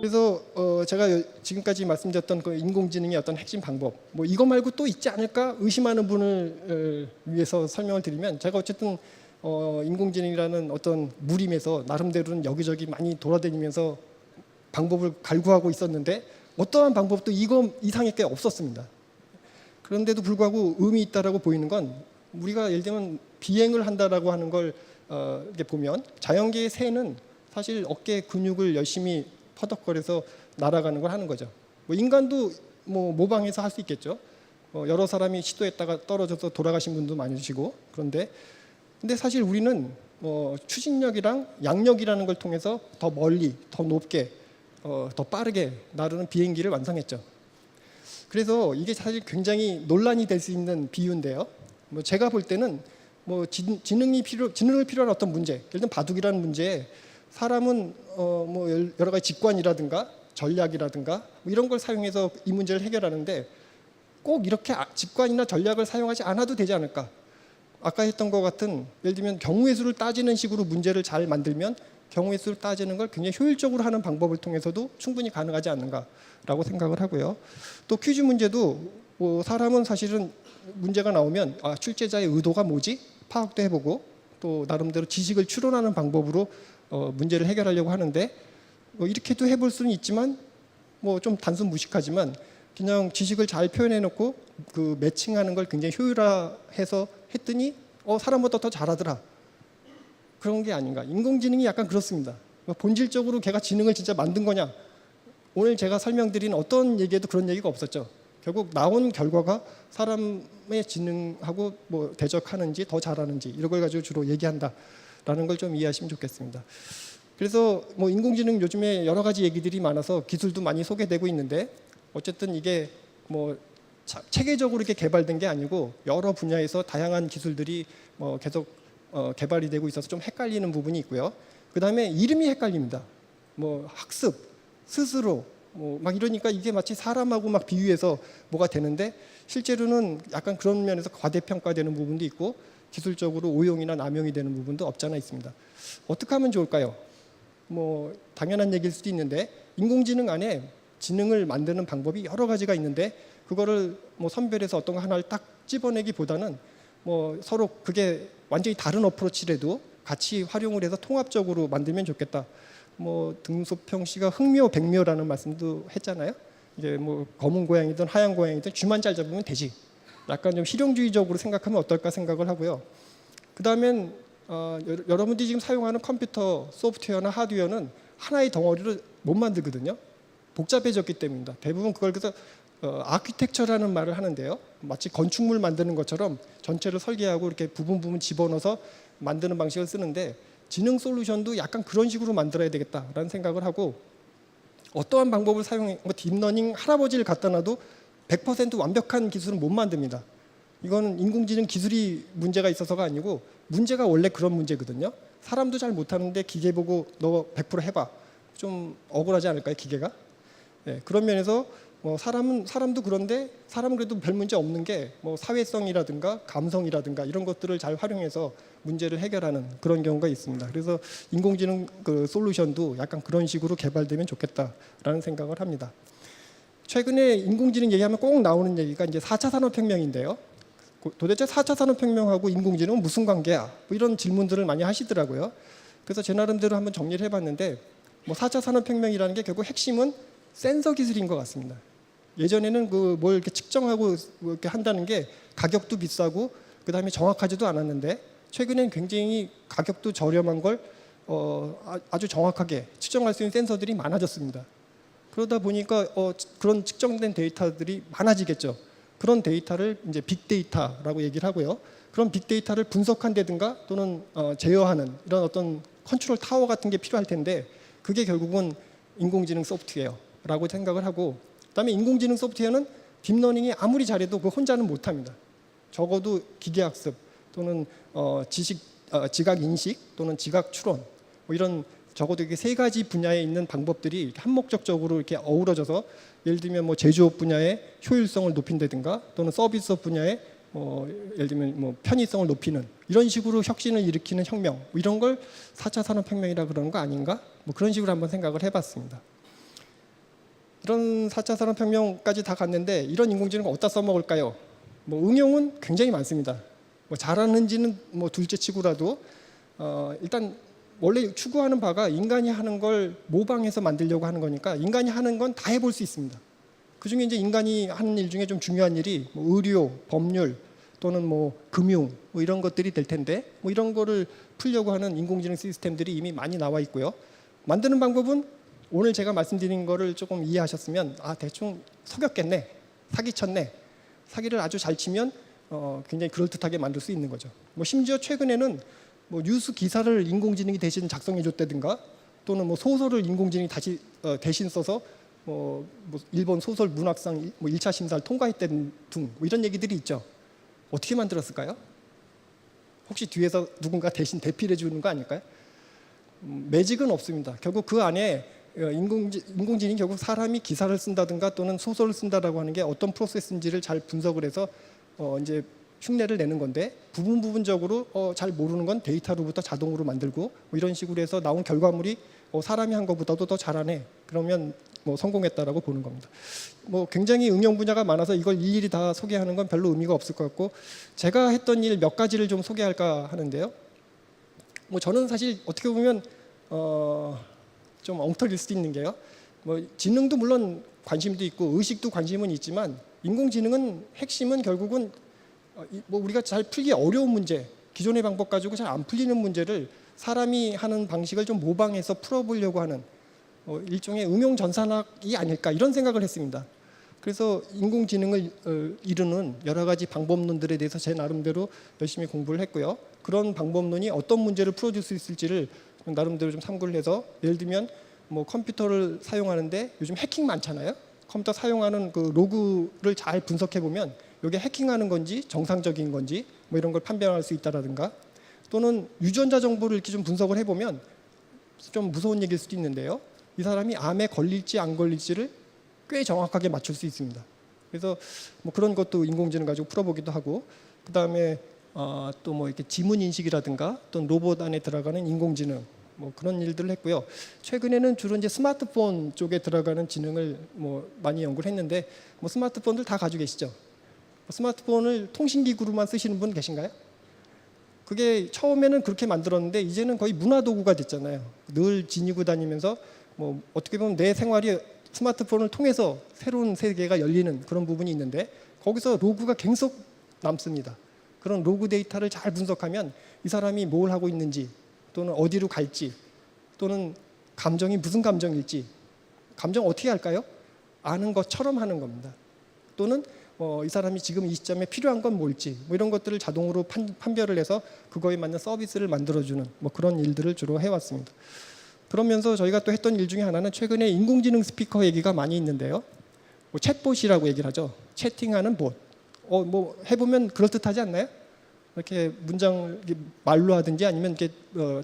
그래서 제가 지금까지 말씀드렸던 그 인공지능의 어떤 핵심 방법, 뭐 이거 말고 또 있지 않을까 의심하는 분을 위해서 설명을 드리면, 제가 어쨌든 인공지능이라는 어떤 무림에서 나름대로는 여기저기 많이 돌아다니면서 방법을 갈구하고 있었는데 어떠한 방법도 이거 이상의 게 없었습니다. 그런데도 불구하고 의미 있다라고 보이는 건, 우리가 예를 들면 비행을 한다라고 하는 걸 이렇게 보면, 자연계의 새는 사실 어깨 근육을 열심히 퍼덕거려서 날아가는 걸 하는 거죠. 뭐 인간도 뭐 모방해서 할 수 있겠죠. 여러 사람이 시도했다가 떨어져서 돌아가신 분도 많으시고. 근데 사실 우리는 추진력이랑 양력이라는 걸 통해서 더 멀리, 더 높게, 더 빠르게 나르는 비행기를 완성했죠. 그래서 이게 사실 굉장히 논란이 될 수 있는 비유인데요. 뭐 제가 볼 때는 뭐 지능을 필요한 어떤 문제, 예를 들면 바둑이라는 문제에 사람은 뭐 여러 가지 직관이라든가 전략이라든가 뭐 이런 걸 사용해서 이 문제를 해결하는데, 꼭 이렇게 직관이나 전략을 사용하지 않아도 되지 않을까. 아까 했던 것 같은, 예를 들면 경우의 수를 따지는 식으로 문제를 잘 만들면 경우의 수를 따지는 걸 굉장히 효율적으로 하는 방법을 통해서도 충분히 가능하지 않는가라고 생각을 하고요. 또 퀴즈 문제도 뭐 사람은 사실은 문제가 나오면 출제자의 의도가 뭐지? 파악도 해보고 또 나름대로 지식을 추론하는 방법으로 문제를 해결하려고 하는데, 이렇게도 해볼 수는 있지만 뭐 좀 단순 무식하지만 그냥 지식을 잘 표현해놓고 그 매칭하는 걸 굉장히 효율화해서 했더니 사람보다 더 잘하더라. 그런 게 아닌가. 인공지능이 약간 그렇습니다. 본질적으로 걔가 지능을 진짜 만든 거냐? 오늘 제가 설명드린 어떤 얘기에도 그런 얘기가 없었죠. 결국 나온 결과가 사람의 지능하고 뭐 대적하는지 더 잘하는지 이런 걸 가지고 주로 얘기한다라는 걸 좀 이해하시면 좋겠습니다. 그래서 뭐 인공지능 요즘에 여러 가지 얘기들이 많아서 기술도 많이 소개되고 있는데, 어쨌든 이게 뭐 체계적으로 이렇게 개발된 게 아니고 여러 분야에서 다양한 기술들이 계속 개발이 되고 있어서 좀 헷갈리는 부분이 있고요. 그 다음에 이름이 헷갈립니다. 뭐 학습, 스스로 막 이러니까 이게 마치 사람하고 막 비유해서 뭐가 되는데, 실제로는 약간 그런 면에서 과대평가되는 부분도 있고 기술적으로 오용이나 남용이 되는 부분도 없지 않아 있습니다. 어떻게 하면 좋을까요? 뭐 당연한 얘기일 수도 있는데, 인공지능 안에 지능을 만드는 방법이 여러 가지가 있는데 그거를 뭐 선별해서 어떤 거 하나를 딱 집어내기보다는 뭐 서로 그게 완전히 다른 어프로치라도 같이 활용을 해서 통합적으로 만들면 좋겠다. 뭐 등소평 씨가 흑묘 백묘라는 말씀도 했잖아요. 이제 뭐 검은 고양이든 하얀 고양이든 쥐만 잘 잡으면 되지. 약간 좀 실용주의적으로 생각하면 어떨까 생각을 하고요. 그 다음엔 여러분들이 지금 사용하는 컴퓨터 소프트웨어나 하드웨어는 하나의 덩어리를 못 만들거든요. 복잡해졌기 때문입니다. 대부분 그걸 그래서 아키텍처라는 말을 하는데요. 마치 건축물 만드는 것처럼 전체를 설계하고 이렇게 부분 집어넣어서 만드는 방식을 쓰는데, 지능 솔루션도 약간 그런 식으로 만들어야 되겠다라는 생각을 하고, 어떠한 방법을 사용해 딥러닝 할아버지를 갖다 놔도 100% 완벽한 기술은 못 만듭니다. 이거는 인공지능 기술이 문제가 있어서가 아니고 문제가 원래 그런 문제거든요. 사람도 잘 못하는데 기계 보고 너 100% 해봐. 좀 억울하지 않을까요, 기계가? 네, 그런 면에서 사람도 그런데 사람은 그래도 별 문제 없는 게 뭐 사회성이라든가 감성이라든가 이런 것들을 잘 활용해서 문제를 해결하는 그런 경우가 있습니다. 그래서 인공지능 그 솔루션도 약간 그런 식으로 개발되면 좋겠다라는 생각을 합니다. 최근에 인공지능 얘기하면 꼭 나오는 얘기가 이제 4차 산업혁명인데요. 도대체 4차 산업혁명하고 인공지능은 무슨 관계야? 뭐 이런 질문들을 많이 하시더라고요. 그래서 제 나름대로 한번 정리를 해봤는데, 뭐 4차 산업혁명이라는 게 결국 핵심은 센서 기술인 것 같습니다. 예전에는 그 뭘 이렇게 측정하고 뭐 이렇게 한다는 게 가격도 비싸고 그 다음에 정확하지도 않았는데, 최근엔 굉장히 가격도 저렴한 걸 아주 정확하게 측정할 수 있는 센서들이 많아졌습니다. 그러다 보니까 그런 측정된 데이터들이 많아지겠죠. 그런 데이터를 이제 빅데이터라고 얘기를 하고요. 그런 빅데이터를 분석한다든가 또는 제어하는 이런 어떤 컨트롤 타워 같은 게 필요할 텐데, 그게 결국은 인공지능 소프트웨어라고 생각을 하고, 그다음에 인공지능 소프트웨어는 딥러닝이 아무리 잘해도 그 혼자는 못합니다. 적어도 기계학습 또는 지각 인식 또는 지각 추론 뭐 이런 적어도 이게 세 가지 분야에 있는 방법들이 이렇게 한목적적으로 이렇게 어우러져서, 예를 들면 뭐 제조업 분야의 효율성을 높인다든가 또는 서비스업 분야의 예를 들면 뭐 편의성을 높이는 이런 식으로 혁신을 일으키는 혁명, 뭐 이런 걸 4차 산업혁명이라 그러는 거 아닌가? 뭐 그런 식으로 한번 생각을 해봤습니다. 이런 4차 산업혁명까지 다 갔는데 이런 인공지능을 어디다 써먹을까요? 뭐 응용은 굉장히 많습니다. 뭐 잘하는지는 뭐 둘째치고라도 일단 원래 추구하는 바가 인간이 하는 걸 모방해서 만들려고 하는 거니까 인간이 하는 건 다 해볼 수 있습니다. 그 중에 이제 인간이 하는 일 중에 좀 중요한 일이 뭐 의료, 법률 또는 뭐 금융 뭐 이런 것들이 될 텐데 뭐 이런 거를 풀려고 하는 인공지능 시스템들이 이미 많이 나와 있고요. 만드는 방법은 오늘 제가 말씀드린 거를 조금 이해하셨으면 아 대충 속였겠네, 사기쳤네, 사기를 아주 잘 치면 굉장히 그럴듯하게 만들 수 있는 거죠. 뭐 심지어 최근에는 뭐 뉴스 기사를 인공지능이 대신 작성해 줬다든가 또는 뭐 소설을 인공지능이 다시 대신 써서 뭐 일본 소설 문학상 뭐 1차 심사를 통과했다는 등 뭐 이런 얘기들이 있죠. 어떻게 만들었을까요? 혹시 뒤에서 누군가 대신 대필해 주는 거 아닐까요? 매직은 없습니다. 결국 그 안에 인공지능이 결국 사람이 기사를 쓴다든가 또는 소설을 쓴다라고 하는 게 어떤 프로세스인지를 잘 분석을 해서 이제 흉내를 내는 건데 부분적으로 잘 모르는 건 데이터로부터 자동으로 만들고 뭐 이런 식으로 해서 나온 결과물이 사람이 한 것보다도 더 잘하네. 그러면 뭐 성공했다라고 보는 겁니다. 뭐 굉장히 응용 분야가 많아서 이걸 일일이 다 소개하는 건 별로 의미가 없을 것 같고 제가 했던 일 몇 가지를 좀 소개할까 하는데요. 뭐 저는 사실 어떻게 보면 좀 엉터리일 수도 있는 게요. 뭐 지능도 물론 관심도 있고 의식도 관심은 있지만 인공지능은 핵심은 결국은 뭐 우리가 잘 풀기 어려운 문제, 기존의 방법 가지고 잘 안 풀리는 문제를 사람이 하는 방식을 좀 모방해서 풀어보려고 하는 일종의 응용 전산학이 아닐까 이런 생각을 했습니다. 그래서 인공지능을 이루는 여러 가지 방법론들에 대해서 제 나름대로 열심히 공부를 했고요. 그런 방법론이 어떤 문제를 풀어줄 수 있을지를 나름대로 좀 참고를 해서 예를 들면 뭐 컴퓨터를 사용하는데 요즘 해킹 많잖아요. 컴퓨터 사용하는 그 로그를 잘 분석해 보면 이게 해킹하는 건지 정상적인 건지 뭐 이런 걸 판별할 수 있다라든가 또는 유전자 정보를 이렇게 좀 분석을 해보면 좀 무서운 얘기일 수도 있는데요. 이 사람이 암에 걸릴지 안 걸릴지를 꽤 정확하게 맞출 수 있습니다. 그래서 뭐 그런 것도 인공지능 가지고 풀어보기도 하고 그 다음에 또 뭐 이렇게 지문 인식이라든가 또는 로봇 안에 들어가는 인공지능 뭐 그런 일들을 했고요. 최근에는 주로 이제 스마트폰 쪽에 들어가는 지능을 뭐 많이 연구를 했는데 뭐 스마트폰들 다 가지고 계시죠? 스마트폰을 통신기구로만 쓰시는 분 계신가요? 그게 처음에는 그렇게 만들었는데 이제는 거의 문화도구가 됐잖아요. 늘 지니고 다니면서 뭐 어떻게 보면 내 생활이 스마트폰을 통해서 새로운 세계가 열리는 그런 부분이 있는데 거기서 로그가 계속 남습니다. 그런 로그 데이터를 잘 분석하면 이 사람이 뭘 하고 있는지 또는 어디로 갈지 또는 감정이 무슨 감정일지 감정 어떻게 할까요? 아는 것처럼 하는 겁니다. 또는 이 사람이 지금 이 시점에 필요한 건 뭘지 뭐 이런 것들을 자동으로 판별을 해서 그거에 맞는 서비스를 만들어주는 뭐 그런 일들을 주로 해왔습니다. 그러면서 저희가 또 했던 일 중에 하나는 최근에 인공지능 스피커 얘기가 많이 있는데요. 뭐 챗봇이라고 얘기를 하죠. 채팅하는 봇. 뭐 해보면 그럴듯하지 않나요? 이렇게 문장 말로 하든지 아니면 이렇게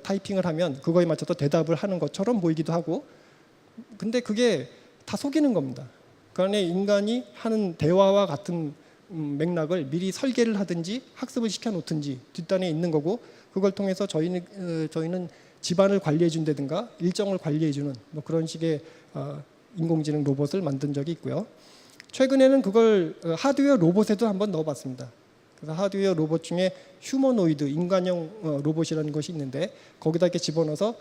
타이핑을 하면 그거에 맞춰서 대답을 하는 것처럼 보이기도 하고 근데 그게 다 속이는 겁니다. 그 안에 인간이 하는 대화와 같은 맥락을 미리 설계를 하든지 학습을 시켜놓든지 뒷단에 있는 거고 그걸 통해서 저희는 집안을 관리해 준다든가 일정을 관리해 주는 뭐 그런 식의 인공지능 로봇을 만든 적이 있고요. 최근에는 그걸 하드웨어 로봇에도 한번 넣어봤습니다. 그래서 하드웨어 로봇 중에 휴머노이드 인간형 로봇이라는 것이 있는데 거기다 이렇게 집어넣어서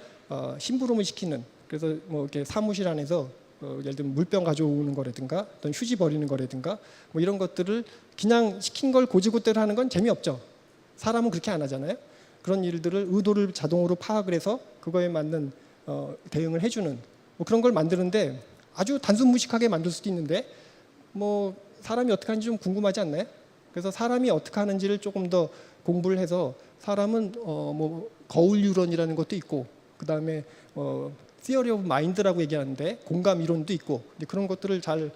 심부름을 시키는 그래서 뭐 이렇게 사무실 안에서 예를 들면 물병 가져오는 거라든가 어떤 휴지 버리는 거라든가 뭐 이런 것들을 그냥 시킨 걸 고지고대로 하는 건 재미없죠. 사람은 그렇게 안 하잖아요. 그런 일들을 의도를 자동으로 파악을 해서 그거에 맞는 대응을 해주는 뭐 그런 걸 만드는데 아주 단순무식하게 만들 수도 있는데 뭐 사람이 어떻게 하는지 좀 궁금하지 않나요? 그래서 사람이 어떻게 하는지를 조금 더 공부를 해서 사람은 뭐 거울 유론이라는 것도 있고 그 다음에 Theory of Mind라고 얘기하는데 공감 이론도 있고 그런 것들을 잘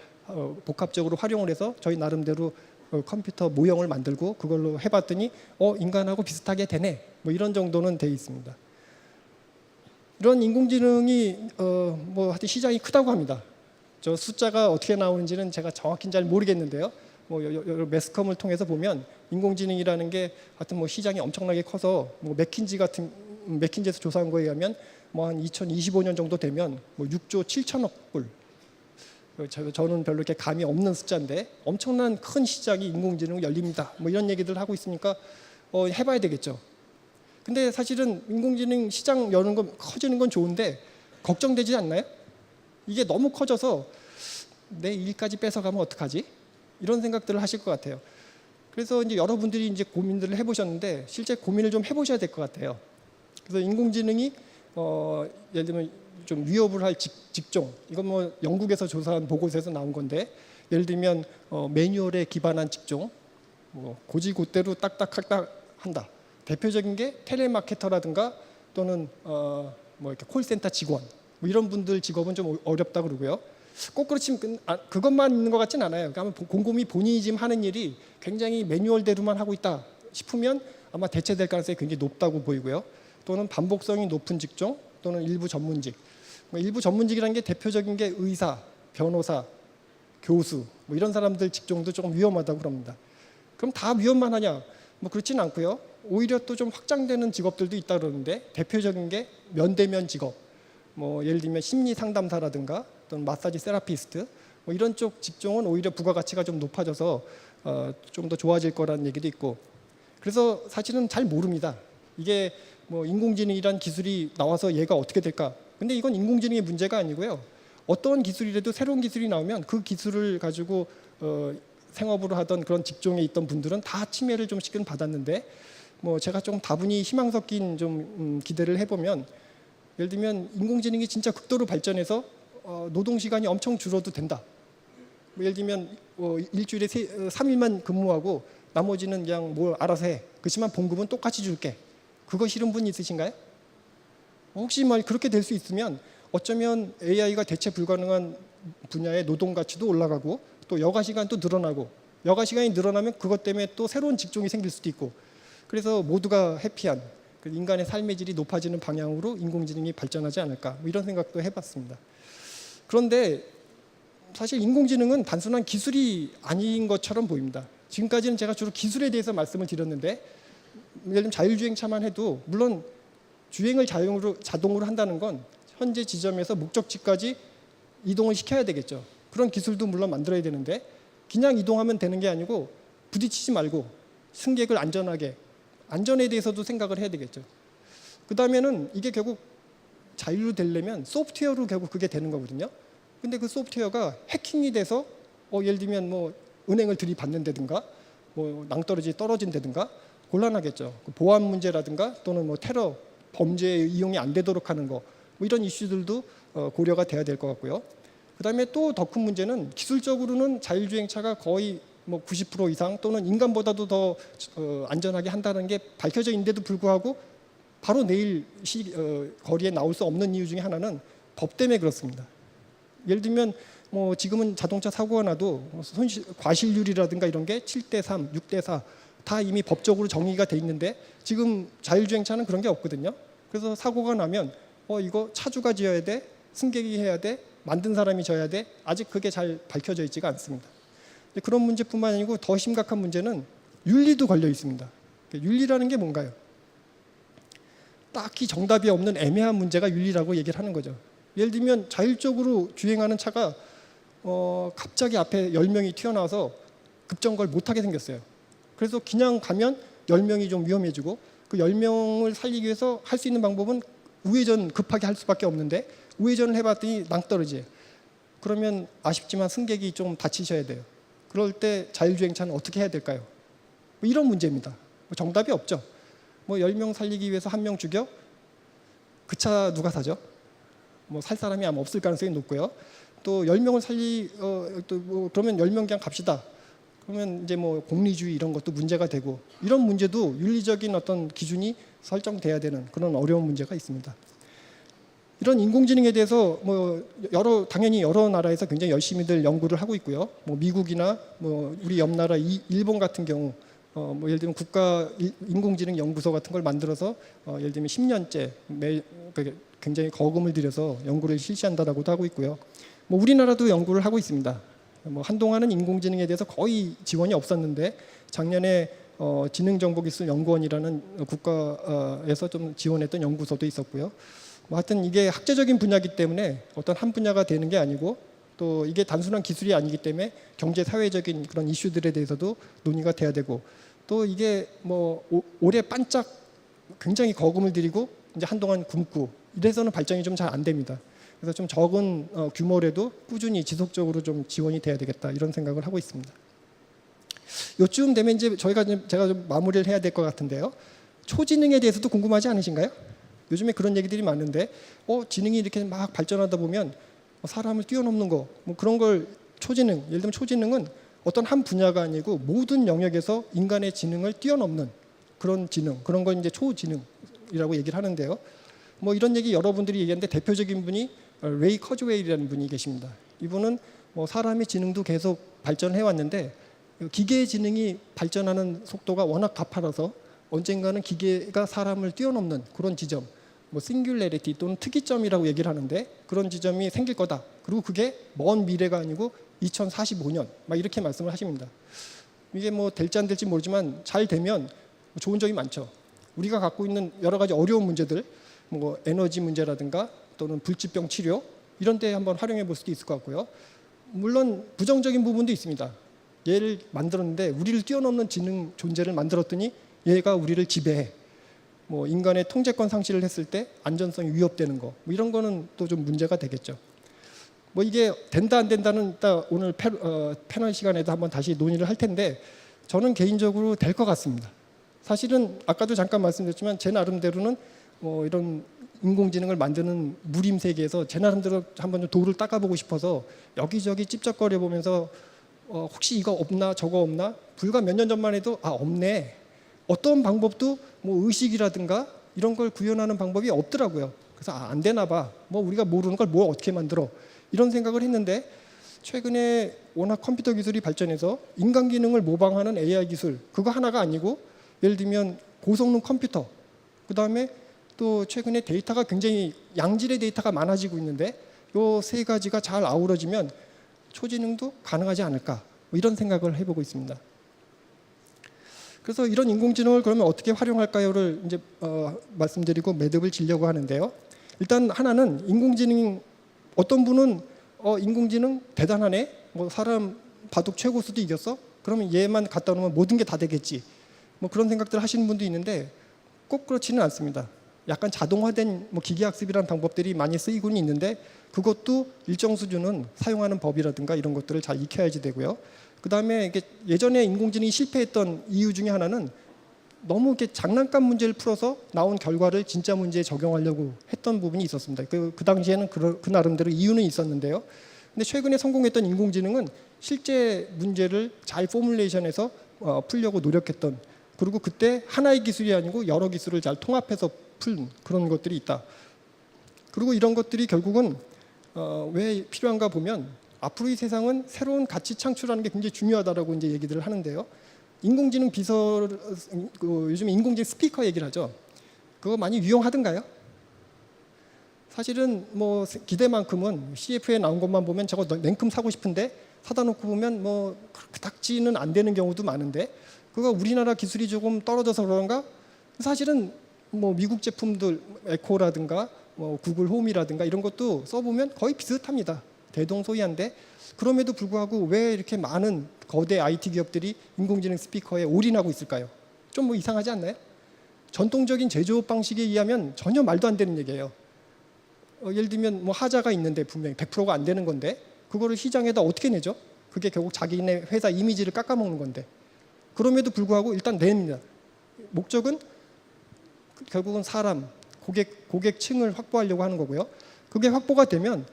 복합적으로 활용을 해서 저희 나름대로 컴퓨터 모형을 만들고 그걸로 해봤더니 인간하고 비슷하게 되네 뭐 이런 정도는 돼 있습니다. 이런 인공지능이 뭐 하여튼 시장이 크다고 합니다. 저 숫자가 어떻게 나오는지는 제가 정확히는 잘 모르겠는데요. 뭐 여러 매스컴을 통해서 보면 인공지능이라는 게 하여튼 뭐 시장이 엄청나게 커서 뭐 맥킨지에서 조사한 거에 의하면 뭐 한 2025년 정도 되면 뭐 6조 7천억 불 저는 별로 이렇게 감이 없는 숫자인데 엄청난 큰 시장이 인공지능 열립니다. 뭐 이런 얘기들 하고 있으니까 해봐야 되겠죠. 근데 사실은 인공지능 시장 여는 건 커지는 건 좋은데 걱정되지 않나요? 이게 너무 커져서 내 일까지 뺏어가면 어떡하지? 이런 생각들을 하실 것 같아요. 그래서 이제 여러분들이 이제 고민들을 해보셨는데 실제 고민을 좀 해보셔야 될 것 같아요. 그래서 인공지능이 예를 들면 좀 위협을 할 직종, 이건 뭐 영국에서 조사한 보고서에서 나온 건데 예를 들면 매뉴얼에 기반한 직종, 뭐 고지고대로 딱딱딱 한다. 대표적인 게 텔레마케터라든가 또는 뭐 이렇게 콜센터 직원, 뭐 이런 분들 직업은 좀 어렵다 그러고요. 꼭 그렇지만 그것만 있는 것 같진 않아요. 그러니까 곰곰이 본인이 지금 하는 일이 굉장히 매뉴얼대로만 하고 있다 싶으면 아마 대체될 가능성이 굉장히 높다고 보이고요. 또는 반복성이 높은 직종 또는 일부 전문직. 일부 전문직이라는 게 대표적인 게 의사, 변호사, 교수 뭐 이런 사람들 직종도 조금 위험하다고 그럽니다. 그럼 다 위험만 하냐? 뭐 그렇지는 않고요. 오히려 또 좀 확장되는 직업들도 있다 그러는데 대표적인 게 면대면 직업. 뭐 예를 들면 심리 상담사라든가 또는 마사지 세라피스트 뭐 이런 쪽 직종은 오히려 부가가치가 좀 높아져서 좀 더 좋아질 거라는 얘기도 있고. 그래서 사실은 잘 모릅니다. 이게 뭐 인공지능이란 기술이 나와서 얘가 어떻게 될까? 근데 이건 인공지능의 문제가 아니고요. 어떤 기술이라도 새로운 기술이 나오면 그 기술을 가지고 생업으로 하던 그런 직종에 있던 분들은 다 침해를 좀씩은 받았는데 뭐 제가 좀 다분히 희망 섞인 좀 기대를 해보면 예를 들면 인공지능이 진짜 극도로 발전해서 노동 시간이 엄청 줄어도 된다. 뭐 예를 들면 일주일에 3일만 근무하고 나머지는 그냥 뭐 알아서 해. 그렇지만 봉급은 똑같이 줄게. 그거 싫은 분 있으신가요? 혹시 말 그렇게 될 수 있으면 어쩌면 AI가 대체 불가능한 분야의 노동 가치도 올라가고 또 여가 시간도 늘어나고 여가 시간이 늘어나면 그것 때문에 또 새로운 직종이 생길 수도 있고 그래서 모두가 해피한 인간의 삶의 질이 높아지는 방향으로 인공지능이 발전하지 않을까 뭐 이런 생각도 해봤습니다. 그런데 사실 인공지능은 단순한 기술이 아닌 것처럼 보입니다. 지금까지는 제가 주로 기술에 대해서 말씀을 드렸는데 예를 들면 자율주행차만 해도 물론 주행을 자동으로 한다는 건 현재 지점에서 목적지까지 이동을 시켜야 되겠죠. 그런 기술도 물론 만들어야 되는데 그냥 이동하면 되는 게 아니고 부딪히지 말고 승객을 안전에 대해서도 생각을 해야 되겠죠. 그 다음에는 이게 결국 자율로 되려면 소프트웨어로 결국 그게 되는 거거든요. 근데 그 소프트웨어가 해킹이 돼서 예를 들면 뭐 은행을 들이받는다든가 뭐 낭떠러지 떨어진다든가 곤란하겠죠. 보안 문제라든가 또는 뭐 테러 범죄에 이용이 안 되도록 하는 거 뭐 이런 이슈들도 고려가 돼야 될 것 같고요. 그다음에 또 더 큰 문제는 기술적으로는 자율주행차가 거의 뭐 90% 이상 또는 인간보다도 더 안전하게 한다는 게 밝혀져 있는데도 불구하고 바로 내일 거리에 나올 수 없는 이유 중에 하나는 법 때문에 그렇습니다. 예를 들면 뭐 지금은 자동차 사고가 나도 과실률이라든가 이런 게 7대3, 6대4 다 이미 법적으로 정의가 돼 있는데 지금 자율주행차는 그런 게 없거든요. 그래서 사고가 나면 이거 차주가 지어야 돼, 승객이 해야 돼, 만든 사람이 져야 돼. 아직 그게 잘 밝혀져 있지가 않습니다. 그런 문제뿐만 아니고 더 심각한 문제는 윤리도 걸려 있습니다. 윤리라는 게 뭔가요? 딱히 정답이 없는 애매한 문제가 윤리라고 얘기를 하는 거죠. 예를 들면 자율적으로 주행하는 차가 갑자기 앞에 10명이 튀어나와서 급정거를 못하게 생겼어요. 그래서 그냥 가면 10명이 좀 위험해지고 그 10명을 살리기 위해서 할 수 있는 방법은 우회전 급하게 할 수밖에 없는데 우회전을 해봤더니 낭떠러지예요. 그러면 아쉽지만 승객이 좀 다치셔야 돼요. 그럴 때 자율주행차는 어떻게 해야 될까요? 뭐 이런 문제입니다. 정답이 없죠. 뭐 10명 살리기 위해서 1명 죽여? 그 차 누가 사죠? 뭐 살 사람이 아마 없을 가능성이 높고요. 또 10명을 그러면 10명 그냥 갑시다. 그러면 이제 뭐 공리주의 이런 것도 문제가 되고 이런 문제도 윤리적인 어떤 기준이 설정돼야 되는 그런 어려운 문제가 있습니다. 이런 인공지능에 대해서 뭐 당연히 여러 나라에서 굉장히 열심히들 연구를 하고 있고요. 뭐 미국이나 뭐 우리 옆 나라 일본 같은 경우 뭐 예를 들면 국가 인공지능 연구소 같은 걸 만들어서 예를 들면 10년째 굉장히 거금을 들여서 연구를 실시한다라고도 하고 있고요. 뭐 우리나라도 연구를 하고 있습니다. 뭐 한동안은 인공지능에 대해서 거의 지원이 없었는데 작년에 지능정보기술연구원이라는 국가에서 좀 지원했던 연구소도 있었고요. 뭐 하여튼 이게 학제적인 분야이기 때문에 어떤 한 분야가 되는 게 아니고 또 이게 단순한 기술이 아니기 때문에 경제 사회적인 그런 이슈들에 대해서도 논의가 돼야 되고, 또 이게 뭐 오래 반짝 굉장히 거금을 들이고 이제 한동안 굶고 이래서는 발전이 좀 잘 안 됩니다. 그래서 좀 적은 규모라도 꾸준히 지속적으로 좀 지원이 돼야 되겠다, 이런 생각을 하고 있습니다. 요쯤 되면 이제 제가 좀 마무리를 해야 될 것 같은데요. 초지능에 대해서도 궁금하지 않으신가요? 요즘에 그런 얘기들이 많은데, 지능이 이렇게 막 발전하다 보면 사람을 뛰어넘는 거, 뭐 그런 걸 초지능, 예를 들면 초지능은 어떤 한 분야가 아니고 모든 영역에서 인간의 지능을 뛰어넘는 그런 지능, 그런 걸 이제 초지능이라고 얘기를 하는데요. 뭐 이런 얘기 여러분들이 얘기하는데 대표적인 분이 레이 커즈웨이라는 분이 계십니다. 이분은 뭐 사람의 지능도 계속 발전해 왔는데 기계의 지능이 발전하는 속도가 워낙 가파라서 언젠가는 기계가 사람을 뛰어넘는 그런 지점, 뭐 싱귤레리티 또는 특이점이라고 얘기를 하는데, 그런 지점이 생길 거다. 그리고 그게 먼 미래가 아니고 2045년 막 이렇게 말씀을 하십니다. 이게 뭐 될지 안 될지 모르지만 잘 되면 좋은 점이 많죠. 우리가 갖고 있는 여러 가지 어려운 문제들, 뭐 에너지 문제라든가 또는 불치병 치료 이런 데 한번 활용해 볼 수도 있을 것 같고요. 물론 부정적인 부분도 있습니다. 얘를 만들었는데 우리를 뛰어넘는 지능 존재를 만들었더니 얘가 우리를 지배해. 뭐 인간의 통제권 상실을 했을 때 안전성이 위협되는 거, 뭐 이런 거는 또 좀 문제가 되겠죠. 뭐 이게 된다 안 된다는 이따 오늘 패널 시간에도 한번 다시 논의를 할 텐데, 저는 개인적으로 될 것 같습니다. 사실은 아까도 잠깐 말씀드렸지만 제 나름대로는 이런 인공지능을 만드는 무림 세계에서 제 나름대로 한번 좀 도를 닦아보고 싶어서 여기저기 찝쩍거려 보면서 혹시 이거 없나 저거 없나, 불과 몇 년 전만 해도 없네, 어떤 방법도 뭐 의식이라든가 이런 걸 구현하는 방법이 없더라고요. 그래서 안 되나 봐, 뭐 우리가 모르는 걸 뭘 어떻게 만들어, 이런 생각을 했는데, 최근에 워낙 컴퓨터 기술이 발전해서 인간 기능을 모방하는 AI 기술, 그거 하나가 아니고 예를 들면 고성능 컴퓨터, 그 다음에 또 최근에 데이터가 굉장히 양질의 데이터가 많아지고 있는데, 이 세 가지가 잘 아우러지면 초지능도 가능하지 않을까, 뭐 이런 생각을 해보고 있습니다. 그래서 이런 인공지능을 그러면 어떻게 활용할까요를 이제 말씀드리고 매듭을 지려고 하는데요. 일단 하나는 인공지능, 어떤 분은 인공지능 대단하네, 뭐 사람 바둑 최고수도 이겼어, 그러면 얘만 갖다 놓으면 모든 게 다 되겠지, 뭐 그런 생각들 하시는 분도 있는데 꼭 그렇지는 않습니다. 약간 자동화된 뭐 기계학습이라는 방법들이 많이 쓰이고는 있는데, 그것도 일정 수준은 사용하는 법이라든가 이런 것들을 잘 익혀야지 되고요. 그 다음에 예전에 인공지능이 실패했던 이유 중에 하나는 너무 이렇게 장난감 문제를 풀어서 나온 결과를 진짜 문제에 적용하려고 했던 부분이 있었습니다. 그 당시에는 그 나름대로 이유는 있었는데요. 근데 최근에 성공했던 인공지능은 실제 문제를 잘 포뮬레이션해서 풀려고 노력했던, 그리고 그때 하나의 기술이 아니고 여러 기술을 잘 통합해서 풀 그런 것들이 있다. 그리고 이런 것들이 결국은 왜 필요한가 보면 앞으로 이 세상은 새로운 가치 창출하는 게 굉장히 중요하다라고 이제 얘기들을 하는데요. 인공지능 비서, 요즘 인공지능 스피커 얘기를 하죠. 그거 많이 유용하던가요? 사실은 뭐 기대만큼은 CF에 나온 것만 보면 저거 냉큼 사고 싶은데 사다 놓고 보면 뭐 그닥지는 안 되는 경우도 많은데, 그거 우리나라 기술이 조금 떨어져서 그런가? 사실은 뭐 미국 제품들 에코라든가 뭐 구글 홈이라든가 이런 것도 써보면 거의 비슷합니다. 대동소이한데, 그럼에도 불구하고 왜 이렇게 많은 거대 IT 기업들이 인공지능 스피커에 올인하고 있을까요? 좀 뭐 이상하지 않나요? 전통적인 제조업 방식에 의하면 전혀 말도 안 되는 얘기예요. 예를 들면 뭐 하자가 있는데 분명히 100%가 안 되는 건데 그거를 시장에다 어떻게 내죠? 그게 결국 자기네 회사 이미지를 깎아먹는 건데, 그럼에도 불구하고 일단 냅니다. 목적은 결국은 사람, 고객층을 확보하려고 하는 거고요. 그게 확보가 되면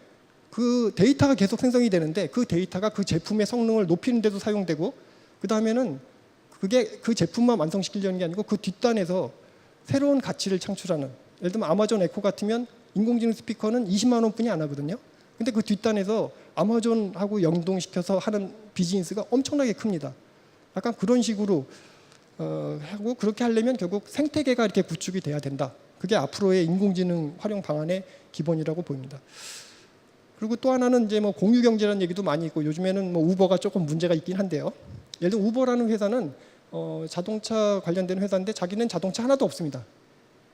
그 데이터가 계속 생성이 되는데, 그 데이터가 그 제품의 성능을 높이는 데도 사용되고, 그 다음에는 그게 그 제품만 완성시키려는 게 아니고 그 뒷단에서 새로운 가치를 창출하는, 예를 들면 아마존 에코 같으면 인공지능 스피커는 20만 원뿐이 안 하거든요. 근데 그 뒷단에서 아마존하고 연동시켜서 하는 비즈니스가 엄청나게 큽니다. 약간 그런 식으로 하고, 그렇게 하려면 결국 생태계가 이렇게 구축이 돼야 된다. 그게 앞으로의 인공지능 활용 방안의 기본이라고 보입니다. 그리고 또 하나는 이제 뭐 공유 경제라는 얘기도 많이 있고, 요즘에는 뭐 우버가 조금 문제가 있긴 한데요. 예를 들어 우버라는 회사는 자동차 관련된 회사인데 자기는 자동차 하나도 없습니다.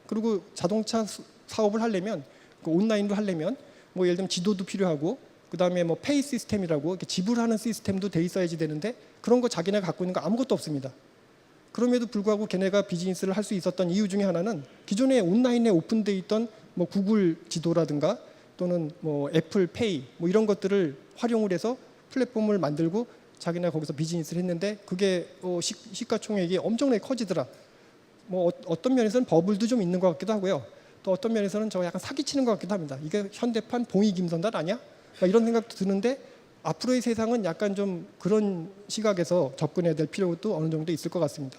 그리고 자동차 사업을 하려면, 그 온라인으로 하려면 뭐 예를 들면 지도도 필요하고 그다음에 뭐 페이 시스템이라고 이렇게 지불하는 시스템도 돼 있어야지 되는데 그런 거 자기네가 갖고 있는 거 아무것도 없습니다. 그럼에도 불구하고 걔네가 비즈니스를 할 수 있었던 이유 중에 하나는 기존에 온라인에 오픈돼 있던 뭐 구글 지도라든가 또는 뭐 애플 페이 뭐 이런 것들을 활용을 해서 플랫폼을 만들고 자기네가 거기서 비즈니스를 했는데 그게 시가총액이 엄청나게 커지더라. 뭐 어떤 면에서는 버블도 좀 있는 것 같기도 하고요. 또 어떤 면에서는 저 약간 사기치는 것 같기도 합니다. 이게 현대판 봉이 김선달 아니야? 이런 생각도 드는데 앞으로의 세상은 약간 좀 그런 시각에서 접근해야 될 필요도 어느 정도 있을 것 같습니다.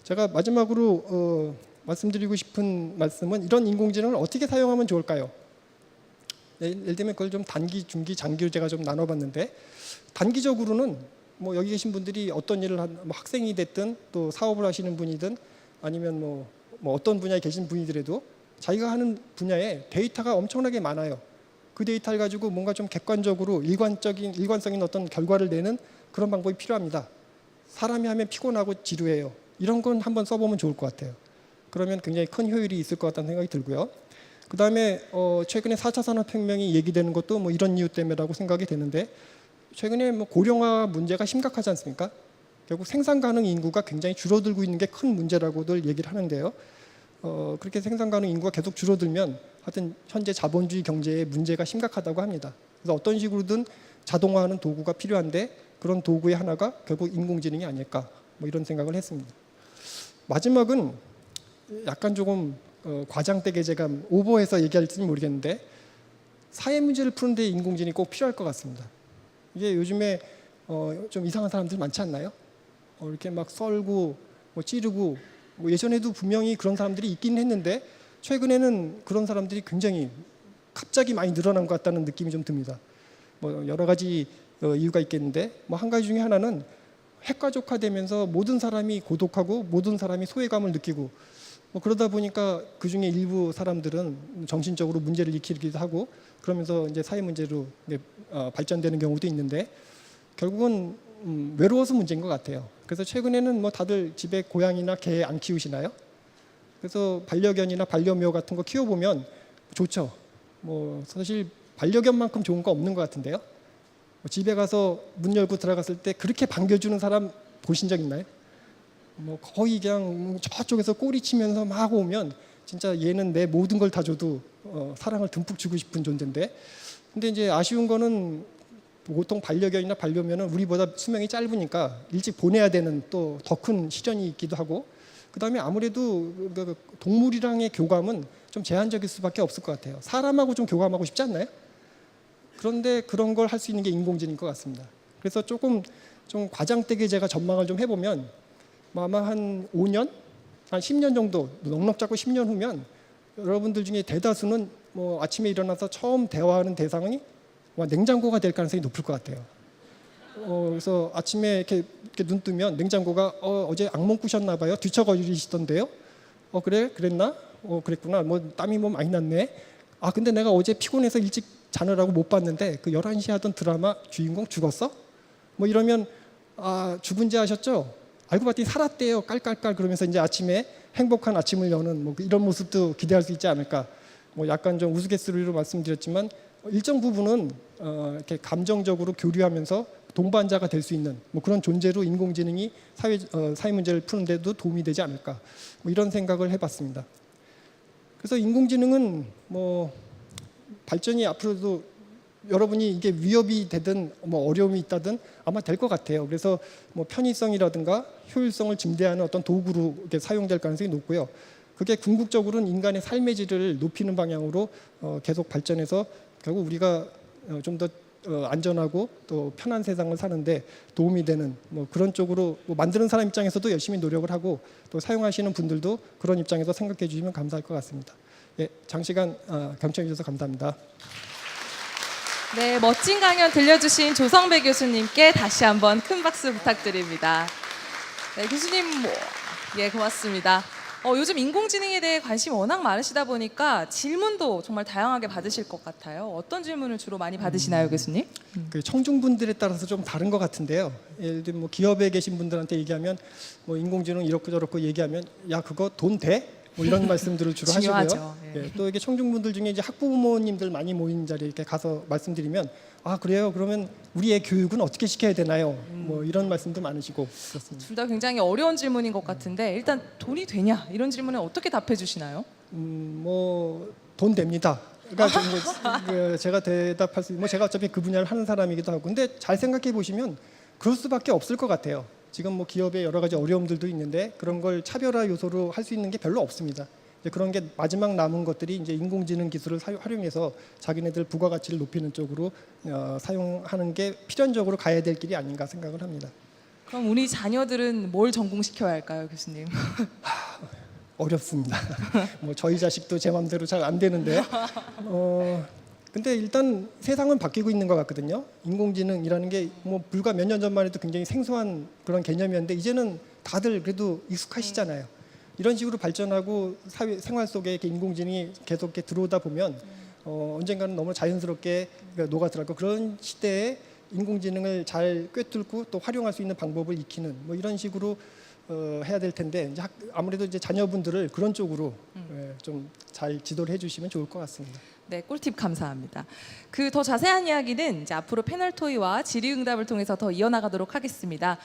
제가 마지막으로 말씀드리고 싶은 말씀은 이런 인공지능을 어떻게 사용하면 좋을까요? 예를 들면 그걸 좀 단기, 중기, 장기로 제가 좀 나눠봤는데 단기적으로는 뭐 여기 계신 분들이 어떤 일을 뭐 학생이 됐든 또 사업을 하시는 분이든 아니면 뭐 어떤 분야에 계신 분이더라도 자기가 하는 분야에 데이터가 엄청나게 많아요. 그 데이터를 가지고 뭔가 좀 객관적으로 일관성 있는 어떤 결과를 내는 그런 방법이 필요합니다. 사람이 하면 피곤하고 지루해요. 이런 건 한번 써보면 좋을 것 같아요. 그러면 굉장히 큰 효율이 있을 것 같다는 생각이 들고요. 그 다음에 최근에 4차 산업혁명이 얘기되는 것도 뭐 이런 이유 때문이라고 생각이 되는데 최근에 뭐 고령화 문제가 심각하지 않습니까? 결국 생산 가능 인구가 굉장히 줄어들고 있는 게 큰 문제라고들 얘기를 하는데요. 그렇게 생산 가능 인구가 계속 줄어들면 하여튼 현재 자본주의 경제에 문제가 심각하다고 합니다. 그래서 어떤 식으로든 자동화하는 도구가 필요한데 그런 도구의 하나가 결국 인공지능이 아닐까 뭐 이런 생각을 했습니다. 마지막은 약간 조금 과장되게 제가 오버해서 얘기할지는 모르겠는데 사회 문제를 푸는데 인공지능이 꼭 필요할 것 같습니다. 이게 요즘에 좀 이상한 사람들 많지 않나요? 이렇게 막 썰고 뭐 찌르고 뭐 예전에도 분명히 그런 사람들이 있긴 했는데 최근에는 그런 사람들이 굉장히 갑자기 많이 늘어난 것 같다는 느낌이 좀 듭니다. 뭐 여러 가지 이유가 있겠는데 뭐 한 가지 중에 하나는 핵가족화되면서 모든 사람이 고독하고 모든 사람이 소외감을 느끼고 뭐 그러다 보니까 그 중에 일부 사람들은 정신적으로 문제를 일으키기도 하고 그러면서 이제 사회 문제로 발전되는 경우도 있는데 결국은 외로워서 문제인 것 같아요. 그래서 최근에는 뭐 다들 집에 고양이나 개 안 키우시나요? 그래서 반려견이나 반려묘 같은 거 키워보면 좋죠. 뭐 사실 반려견만큼 좋은 거 없는 것 같은데요. 집에 가서 문 열고 들어갔을 때 그렇게 반겨주는 사람 보신 적 있나요? 뭐 거의 그냥 저쪽에서 꼬리 치면서 막 오면 진짜 얘는 내 모든 걸 다 줘도 사랑을 듬뿍 주고 싶은 존재인데 근데 이제 아쉬운 거는 보통 반려견이나 반려묘는 우리보다 수명이 짧으니까 일찍 보내야 되는 또 더 큰 시련이 있기도 하고 그다음에 아무래도 동물이랑의 교감은 좀 제한적일 수밖에 없을 것 같아요. 사람하고 좀 교감하고 싶지 않나요? 그런데 그런 걸 할 수 있는 게 인공지능인 것 같습니다. 그래서 조금 좀 과장되게 제가 전망을 좀 해보면 아마 한 5년, 한 10년 정도 넉넉 잡고 10년 후면 여러분들 중에 대다수는 뭐 아침에 일어나서 처음 대화하는 대상이 냉장고가 될 가능성이 높을 것 같아요. 그래서 아침에 이렇게 눈 뜨면 냉장고가 어제 악몽 꾸셨나 봐요. 뒤척어지시던데요. 그래? 그랬나? 그랬구나. 뭐 땀이 뭐 많이 났네. 근데 내가 어제 피곤해서 일찍 자느라고 못 봤는데 그 11시에 하던 드라마 주인공 죽었어? 뭐 이러면 죽은지 아셨죠? 알고 봤더니 살았대요. 깔깔깔 그러면서 이제 아침에 행복한 아침을 여는 뭐 이런 모습도 기대할 수 있지 않을까. 뭐 약간 좀 우스갯소리로 말씀드렸지만 일정 부분은 이렇게 감정적으로 교류하면서 동반자가 될 수 있는 뭐 그런 존재로 인공지능이 사회 문제를 푸는 데도 도움이 되지 않을까. 뭐 이런 생각을 해봤습니다. 그래서 인공지능은 뭐 발전이 앞으로도 여러분이 이게 위협이 되든 뭐 어려움이 있다든 아마 될 것 같아요. 그래서 뭐 편의성이라든가 효율성을 증대하는 어떤 도구로 이렇게 사용될 가능성이 높고요. 그게 궁극적으로는 인간의 삶의 질을 높이는 방향으로 계속 발전해서 결국 우리가 좀 더 안전하고 또 편한 세상을 사는데 도움이 되는 뭐 그런 쪽으로 뭐 만드는 사람 입장에서도 열심히 노력을 하고 또 사용하시는 분들도 그런 입장에서 생각해 주시면 감사할 것 같습니다. 예, 장시간 경청해 주셔서 감사합니다. 네, 멋진 강연 들려주신 조성배 교수님께 다시 한번 큰 박수 부탁드립니다. 네, 교수님, 예, 고맙습니다. 요즘 인공지능에 대해 관심이 워낙 많으시다 보니까 질문도 정말 다양하게 받으실 것 같아요. 어떤 질문을 주로 많이 받으시나요, 교수님? 그 청중분들에 따라서 좀 다른 것 같은데요. 예를 들면 뭐 기업에 계신 분들한테 얘기하면 뭐 인공지능 이렇고 저렇고 얘기하면 야 그거 돈 돼? 뭐 이런 말씀들을 주로 중요하죠. 하시고요. 예. 예, 또 이게 청중분들 중에 이제 학부모님들 많이 모인 자리에 이렇게 가서 말씀드리면 아 그래요? 그러면 우리 애 교육은 어떻게 시켜야 되나요? 뭐 이런 말씀도 많으시고 그렇습니다. 둘 다 굉장히 어려운 질문인 것 같은데 일단 돈이 되냐 이런 질문에 어떻게 답해 주시나요? 뭐 돈 됩니다. 그러니까 좀 이제 제가 대답할 수, 뭐 제가 어차피 그 분야를 하는 사람이기도 하고, 근데 잘 생각해 보시면 그럴 수밖에 없을 것 같아요. 지금 뭐 기업의 여러 가지 어려움들도 있는데 그런 걸 차별화 요소로 할 수 있는 게 별로 없습니다. 이제 그런 게 마지막 남은 것들이 이제 인공지능 기술을 활용해서 자기네들 부가가치를 높이는 쪽으로 사용하는 게 필연적으로 가야 될 길이 아닌가 생각을 합니다. 그럼 우리 자녀들은 뭘 전공시켜야 할까요, 교수님? 어렵습니다. 뭐 저희 자식도 제 마음대로 잘 안 되는데, 근데 일단 세상은 바뀌고 있는 것 같거든요. 인공지능이라는 게 뭐 불과 몇 년 전만 해도 굉장히 생소한 그런 개념이었는데 이제는 다들 그래도 익숙하시잖아요. 이런 식으로 발전하고 사회 생활 속에 이렇게 인공지능이 계속 이렇게 들어오다 보면 언젠가는 너무 자연스럽게 녹아들고 그런 시대에 인공지능을 잘 꿰뚫고 또 활용할 수 있는 방법을 익히는 뭐 이런 식으로 해야 될 텐데 이제 아무래도 이제 자녀분들을 그런 쪽으로 좀 잘 지도를 해주시면 좋을 것 같습니다. 네, 꿀팁 감사합니다. 그 더 자세한 이야기는 이제 앞으로 패널 토의와 질의응답을 통해서 더 이어나가도록 하겠습니다.